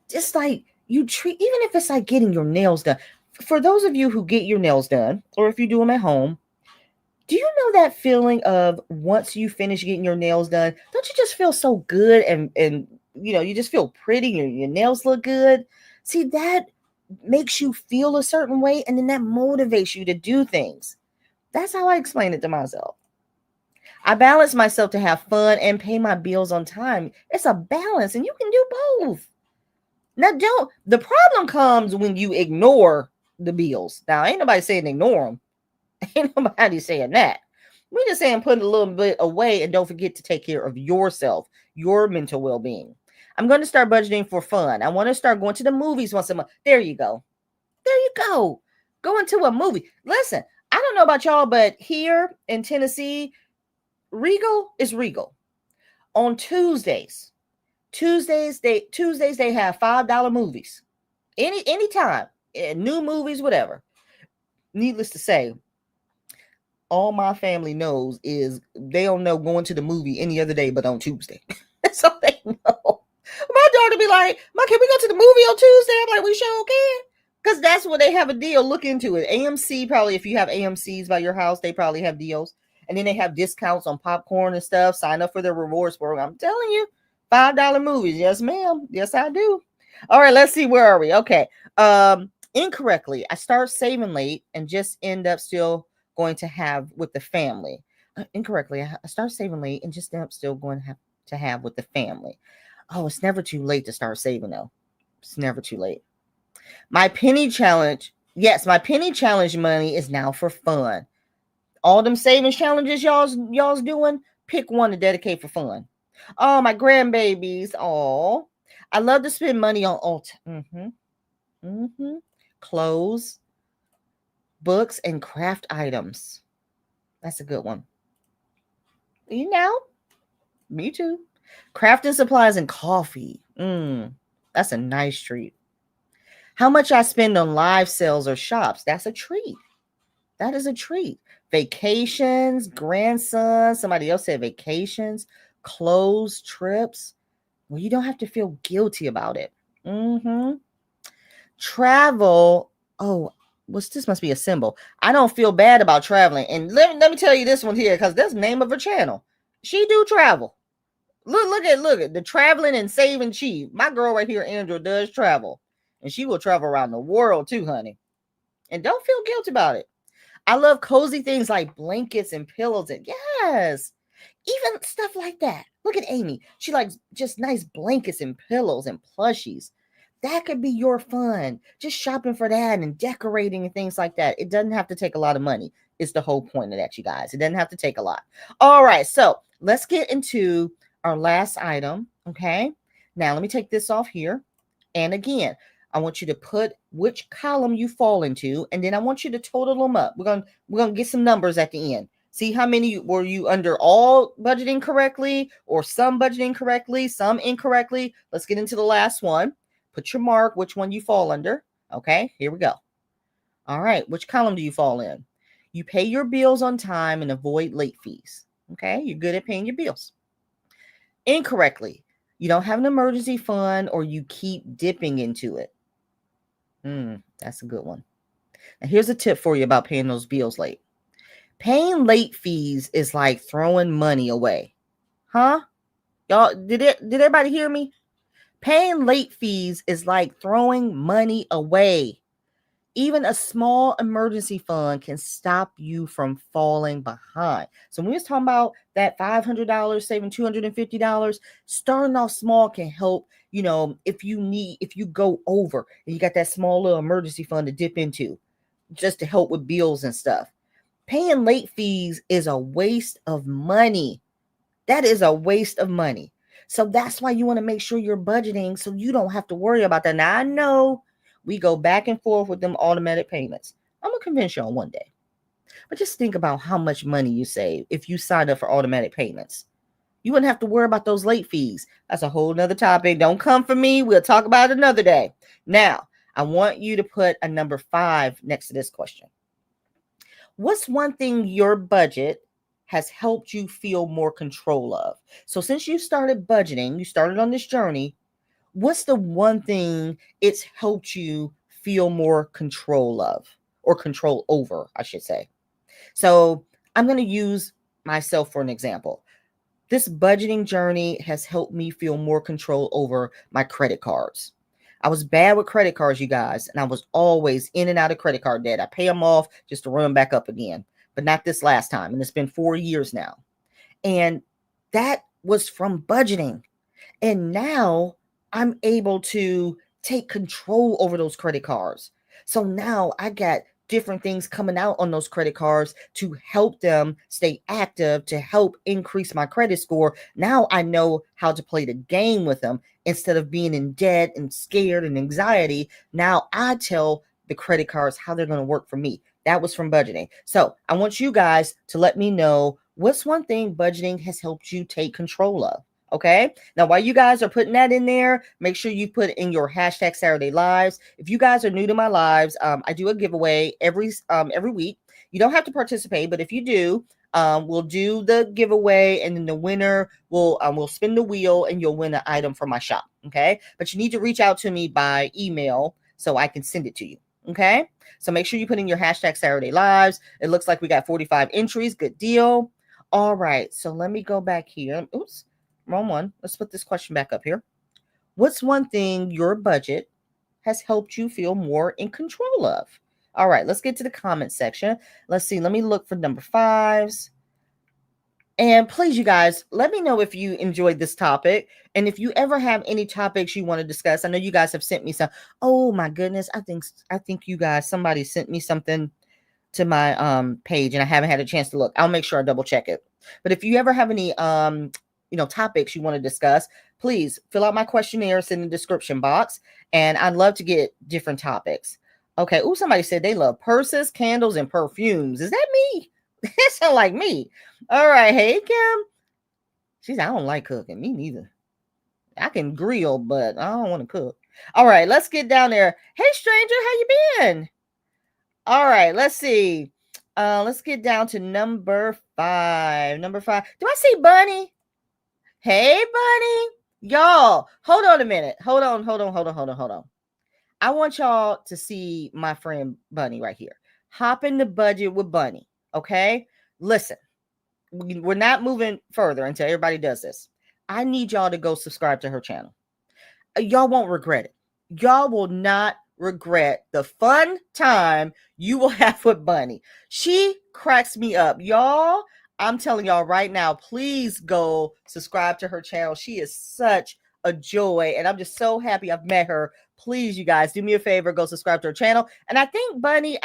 Just like even if it's like getting your nails done, For those of you who get your nails done, or if you do them at home, do you know that feeling of once you finish getting your nails done, don't you just feel so good and you just feel pretty, your nails look good? See, that makes you feel a certain way, and then that motivates you to do things. That's how I explain it to myself. I balance myself to have fun and pay my bills on time. It's a balance, and you can do both. Now, the problem comes when you ignore the bills. Now, ain't nobody saying ignore them. Ain't nobody saying that. We're just saying put a little bit away and don't forget to take care of yourself, your mental well-being. I'm going to start budgeting for fun. I want to start going to the movies once a month. There you go. There you go. Going to a movie. Listen, I don't know about y'all, but here in Tennessee, Regal is Regal. On Tuesdays they have $5 movies. Anytime. New movies, whatever. Needless to say, all my family knows is they don't know going to the movie any other day but on Tuesday. That's all they know. My daughter be like, "Ma, can we go to the movie on Tuesday?" I'm like, "We sure can." Because that's where they have a deal. Look into it. AMC, probably, if you have AMCs by your house, they probably have deals. And then they have discounts on popcorn and stuff. Sign up for their rewards program. I'm telling you, $5 movies. Yes, ma'am. Yes, I do. All right, let's see. Where are we? Okay. Incorrectly, I start saving late and just end up still going to have with the family. Incorrectly, I start saving late and just end up still going to have with the family. Oh, it's never too late to start saving, though. It's never too late. My penny challenge. Yes, my penny challenge money is now for fun. All them savings challenges y'all's doing, pick one to dedicate for fun. Oh, my grandbabies. Oh, I love to spend money on clothes, books, and craft items. That's a good one. You know, me too. Crafting supplies and coffee. That's a nice treat. How much I spend on live sales or shops. That's a treat. That is a treat. Vacations, grandson. Somebody else said vacations, clothes, trips. Well, you don't have to feel guilty about it. Travel. Oh, this must be a symbol. I don't feel bad about traveling. And let me tell you this one here, because that's the name of her channel. She do travel. Look at the traveling and saving Chi. My girl right here, Andrew, does travel. And she will travel around the world too, honey. And don't feel guilty about it. I love cozy things like blankets and pillows. And yes, even stuff like that. Look at Amy. She likes just nice blankets and pillows and plushies. That could be your fun. Just shopping for that and decorating and things like that. It doesn't have to take a lot of money. It's the whole point of that, you guys. It doesn't have to take a lot. All right, so let's get into our last item, okay? Now, let me take this off here. And again, I want you to put which column you fall into, and then I want you to total them up. We're gonna get some numbers at the end. See how many were you under all budgeting correctly, or some budgeting correctly, some incorrectly. Let's get into the last one. Put your mark, which one you fall under. Okay, here we go. All right, which column do you fall in? You pay your bills on time and avoid late fees. Okay, you're good at paying your bills. Incorrectly, you don't have an emergency fund, or you keep dipping into it. That's a good one. Now, here's a tip for you about paying those bills late. Paying late fees is like throwing money away. Huh? Y'all, did everybody hear me? Paying late fees is like throwing money away. Even a small emergency fund can stop you from falling behind. So when we was talking about that $500, saving $250, starting off small can help. If you go over and you got that small little emergency fund to dip into, just to help with bills and stuff. Paying late fees is a waste of money. That is a waste of money. So that's why you want to make sure you're budgeting so you don't have to worry about that. Now, I know we go back and forth with them automatic payments. I'm going to convince you on one day. But just think about how much money you save if you sign up for automatic payments. You wouldn't have to worry about those late fees. That's a whole nother topic. Don't come for me. We'll talk about it another day. Now, I want you to put a number 5 next to this question. What's one thing your budget has helped you feel more control of? So since you started budgeting, you started on this journey, what's the one thing it's helped you feel more control of, or control over, I should say. So I'm going to use myself for an example. This budgeting journey has helped me feel more control over my credit cards. I was bad with credit cards, you guys, and I was always in and out of credit card debt. I pay them off just to run them back up again, but not this last time. And it's been 4 years now. And that was from budgeting. And now I'm able to take control over those credit cards. So now I got different things coming out on those credit cards to help them stay active, to help increase my credit score. Now I know how to play the game with them instead of being in debt and scared and anxiety. Now I tell the credit cards how they're going to work for me. That was from budgeting. So I want you guys to let me know, what's one thing budgeting has helped you take control of? Okay. Now, while you guys are putting that in there, make sure you put in your hashtag Saturday Lives. If you guys are new to my lives, I do a giveaway every week. You don't have to participate, but if you do, we'll do the giveaway, and then the winner we'll spin the wheel, and you'll win an item from my shop. Okay. But you need to reach out to me by email so I can send it to you. Okay. So make sure you put in your hashtag Saturday Lives. It looks like we got 45 entries. Good deal. All right. So let me go back here. Oops. Wrong one. Let's put this question back up here. What's one thing your budget has helped you feel more in control of? All right, let's get to the comment section. Let's see. Let me look for number 5s. And please, you guys, let me know if you enjoyed this topic. And if you ever have any topics you want to discuss. I know you guys have sent me some. Oh my goodness. I think you guys, somebody sent me something to my page and I haven't had a chance to look. I'll make sure I double check it. But if you ever have any topics you want to discuss, please fill out my questionnaire, it's in the description box, and I'd love to get different topics. Okay. Oh, somebody said they love purses, candles, and perfumes. Is that me? That sounds like me. All right. Hey, Kim. She said, I don't like cooking. Me neither. I can grill, but I don't want to cook. All right. Let's get down there. Hey, stranger, how you been? All right. Let's see. Let's get down to number 5. Number 5. Do I see Bunny? Hey, Bunny. Y'all, hold on a minute. Hold on. I want y'all to see my friend Bunny right here. Hop in the budget with Bunny. Okay? Listen, we're not moving further until everybody does this. I need y'all to go subscribe to her channel. Y'all won't regret it. Y'all will not regret the fun time you will have with Bunny. She cracks me up. Y'all, I'm telling y'all right now, please go subscribe to her channel. She is such a joy, and I'm just so happy I've met her. Please, you guys, do me a favor, go subscribe to her channel. And I think, Bunny,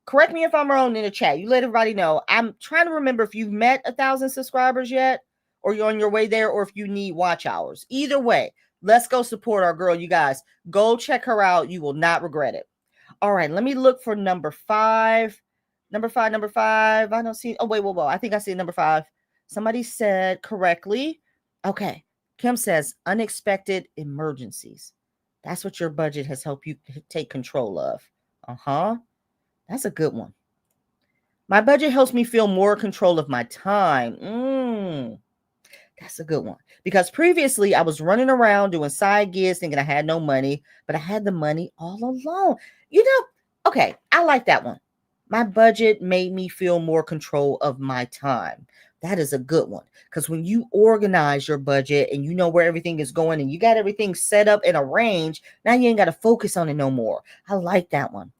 correct me if I'm wrong in the chat. You let everybody know. I'm trying to remember if you've met 1,000 subscribers yet, or you're on your way there, or if you need watch hours. Either way, let's go support our girl, you guys. Go check her out. You will not regret it. All right, let me look for number 5. Number 5. I don't see. Oh, wait. I think I see number 5. Somebody said correctly. Okay. Kim says unexpected emergencies. That's what your budget has helped you take control of. That's a good one. My budget helps me feel more control of my time. That's a good one. Because previously I was running around doing side gigs thinking I had no money, but I had the money all along. Okay, I like that one. My budget made me feel more control of my time. That is a good one. Because when you organize your budget and you know where everything is going and you got everything set up and arranged, now you ain't got to focus on it no more. I like that one.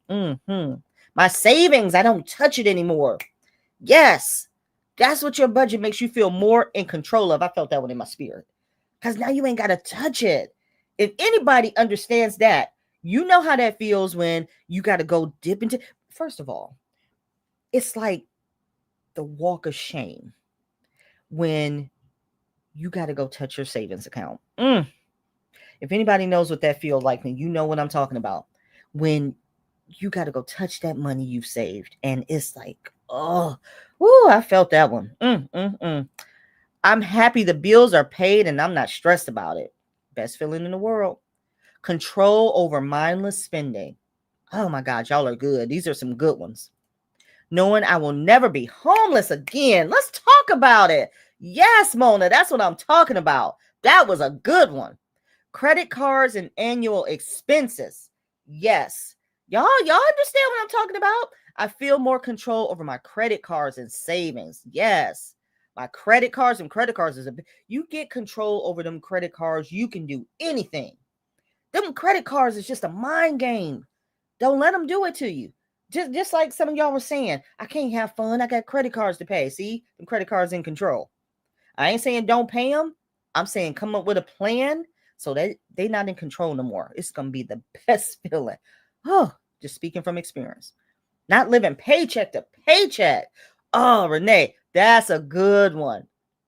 My savings, I don't touch it anymore. Yes, that's what your budget makes you feel more in control of. I felt that one in my spirit. Because now you ain't got to touch it. If anybody understands that, you know how that feels when you got to go dip into. First of all, it's like the walk of shame when you got to go touch your savings account. If anybody knows what that feels like, then you know what I'm talking about. When you got to go touch that money you've saved, and it's like, I felt that one. I'm happy the bills are paid and I'm not stressed about it. Best feeling in the world. Control over mindless spending. Oh my God, y'all are good. These are some good ones. Knowing I will never be homeless again. Let's talk about it. Yes, Mona, that's what I'm talking about. That was a good one. Credit cards and annual expenses. Yes. Y'all understand what I'm talking about? I feel more control over my credit cards and savings. Yes. My credit cards and credit cards is you get control over them credit cards. You can do anything. Them credit cards is just a mind game. Don't let them do it to you. Just like some of y'all were saying, I can't have fun. I got credit cards to pay. See, the credit cards in control. I ain't saying don't pay them. I'm saying come up with a plan so that they not in control no more. It's gonna be the best feeling. Oh, just speaking from experience. Not living paycheck to paycheck. Oh, Renee, that's a good one.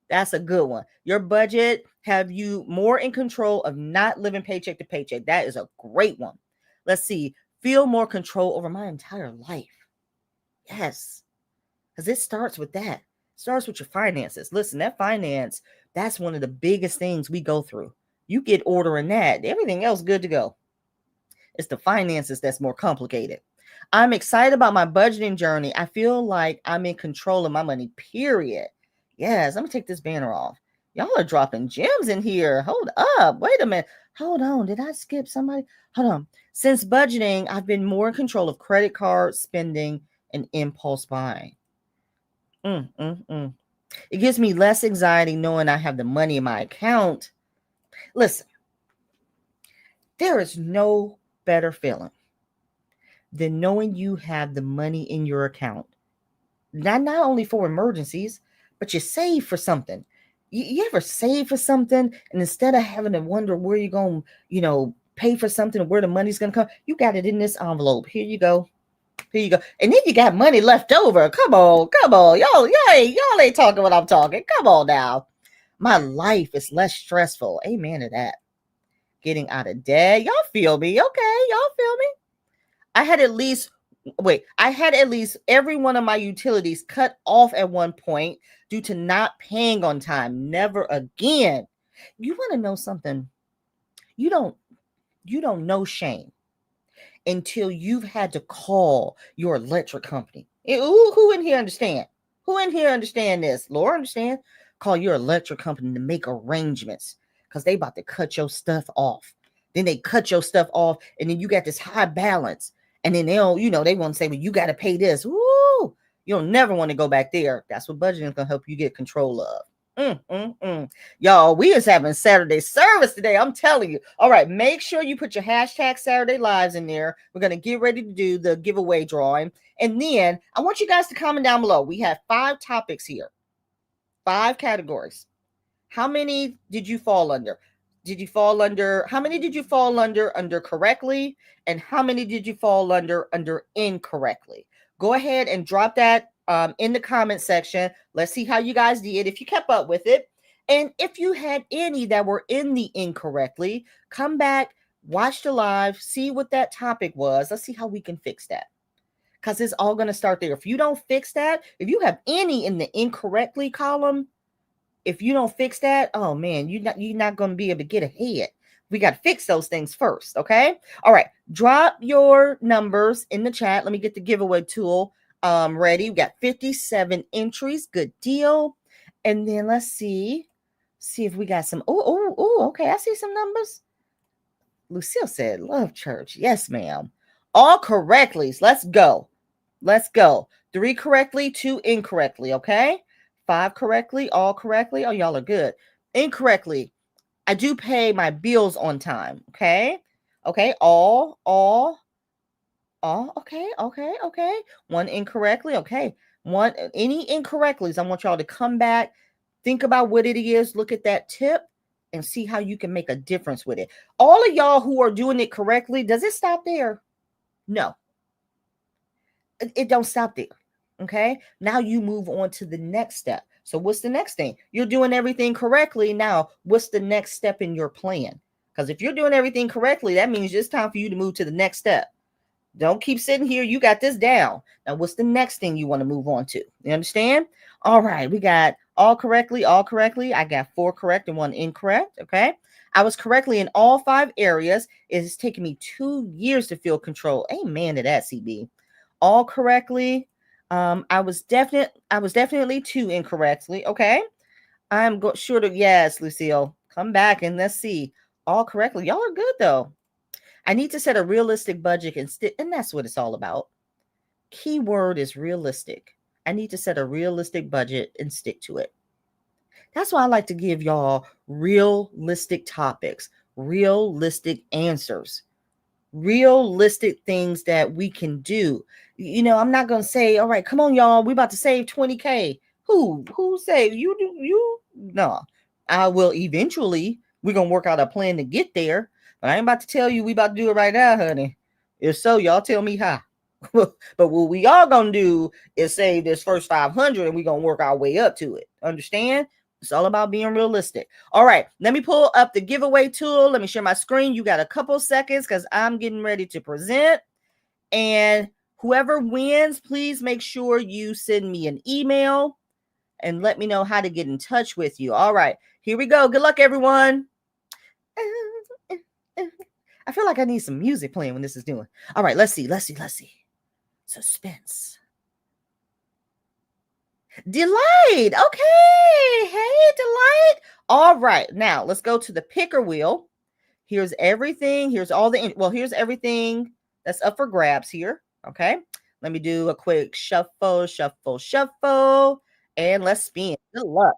That's a good one. Your budget have you more in control of not living paycheck to paycheck. That is a great one. Let's see. Feel more control over my entire life. Yes. Because it starts with that. It starts with your finances. Listen, that finance, that's one of the biggest things we go through. You get ordering that. Everything else good to go. It's the finances that's more complicated. I'm excited about my budgeting journey. I feel like I'm in control of my money, period. Yes, I'm going to take this banner off. Y'all are dropping gems in here. Hold up. Wait a minute. Hold on. Did I skip somebody? Hold on. Since budgeting, I've been more in control of credit card spending and impulse buying. It gives me less anxiety knowing I have the money in my account. Listen, there is no better feeling than knowing you have the money in your account. Not only for emergencies, but you save for something. You ever save for something and instead of having to wonder where you're going, pay for something or where the money's going to come, you got it in this envelope. Here you go. Here you go. And then you got money left over. Come on. Y'all ain't talking what I'm talking. Come on now. My life is less stressful. Amen to that. Getting out of debt. Y'all feel me? Okay. Y'all feel me? I had at least every one of my utilities cut off at one point due to not paying on time. Never again. You want to know something? You don't know shame until you've had to call your electric company. Who in here understand? Who in here understand this? Laura understand? Call your electric company to make arrangements because they about to cut your stuff off. Then they cut your stuff off, and then you got this high balance. And then they want to say, well, you got to pay this. Woo! You'll never want to go back there. That's what budgeting is going to help you get control of. Y'all, we is having Saturday service today. I'm telling you. All right, make sure you put your hashtag Saturday Lives in there. We're going to get ready to do the giveaway drawing. And then I want you guys to comment down below. We have 5 topics here, 5 categories. How many did you fall under? How many did you fall under correctly? And how many did you fall under incorrectly? Go ahead and drop that in the comment section. Let's see how you guys did, if you kept up with it. And if you had any that were in the incorrectly, come back, watch the live, see what that topic was. Let's see how we can fix that. Because it's all going to start there. If you don't fix that, if you have any in the incorrectly column, if you don't fix that, oh man, you're not going to be able to get ahead. We got to fix those things first, okay? All right, drop your numbers in the chat. Let me get the giveaway tool ready. We got 57 entries. Good deal. And then let's see if we got some. Okay, I see some numbers. Lucille said, love church. Yes, ma'am. All correctly. Let's go. 3 correctly, 2 incorrectly, okay? 5 correctly, all correctly. Oh, y'all are good. Incorrectly, I do pay my bills on time, okay? Okay, all, okay. 1 incorrectly, okay. Any incorrectly, I want y'all to come back, think about what it is, look at that tip, and see how you can make a difference with it. All of y'all who are doing it correctly, does it stop there? No. It don't stop there. Okay. Now you move on to the next step. So what's the next thing? You're doing everything correctly. Now, what's the next step in your plan? Because if you're doing everything correctly, that means it's time for you to move to the next step. Don't keep sitting here. You got this down. Now, what's the next thing you want to move on to? You understand? All right. We got all correctly. I got 4 correct and 1 incorrect. Okay. I was correctly in all 5 areas. It's taken me 2 years to feel control. Amen to that, CB. All correctly. I was definitely 2 incorrectly. Okay. I'm sure to, yes, Lucille, come back and let's see. All correctly. Y'all are good though. I need to set a realistic budget and that's what it's all about. Keyword is realistic. I need to set a realistic budget and stick to it. That's why I like to give y'all realistic topics, realistic answers, realistic things that we can do. I'm not going to say, all right, come on, y'all, we about to save 20K. Who save? You do, you? No. I will eventually, we're going to work out a plan to get there, but I ain't about to tell you we about to do it right now, honey. If so, y'all tell me how. But what we all going to do is save this first 500 and we're going to work our way up to it. Understand? It's all about being realistic. All right, let me pull up the giveaway tool. Let me share my screen. You got a couple seconds because I'm getting ready to present. And whoever wins, please make sure you send me an email and let me know how to get in touch with you. All right, here we go. Good luck, everyone. I feel like I need some music playing when this is doing. All right, let's see. Suspense. Delight. Okay. Hey, Delight. All right. Now let's go to the picker wheel. Here's everything. Here's everything that's up for grabs here. Okay. Let me do a quick shuffle. And let's spin. Good luck.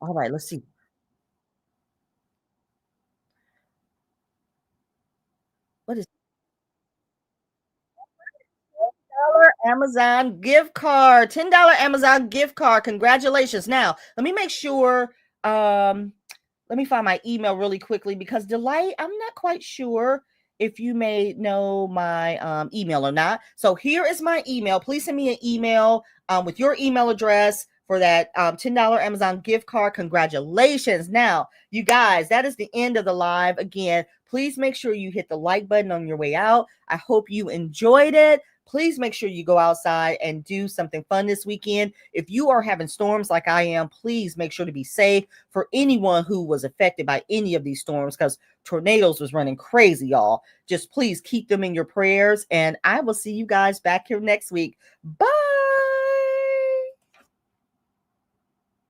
All right. Let's see. What is Amazon gift card? $10 Amazon gift card. Congratulations. Now, let me make sure. Let me find my email really quickly because Delight, I'm not quite sure if you may know my email or not. So here is my email. Please send me an email with your email address for that $10 Amazon gift card. Congratulations. Now, you guys, that is the end of the live. Again, please make sure you hit the like button on your way out. I hope you enjoyed it. Please make sure you go outside and do something fun this weekend. If you are having storms like I am, please make sure to be safe. For anyone who was affected by any of these storms, because tornadoes was running crazy, y'all, just please keep them in your prayers. And I will see you guys back here next week. Bye.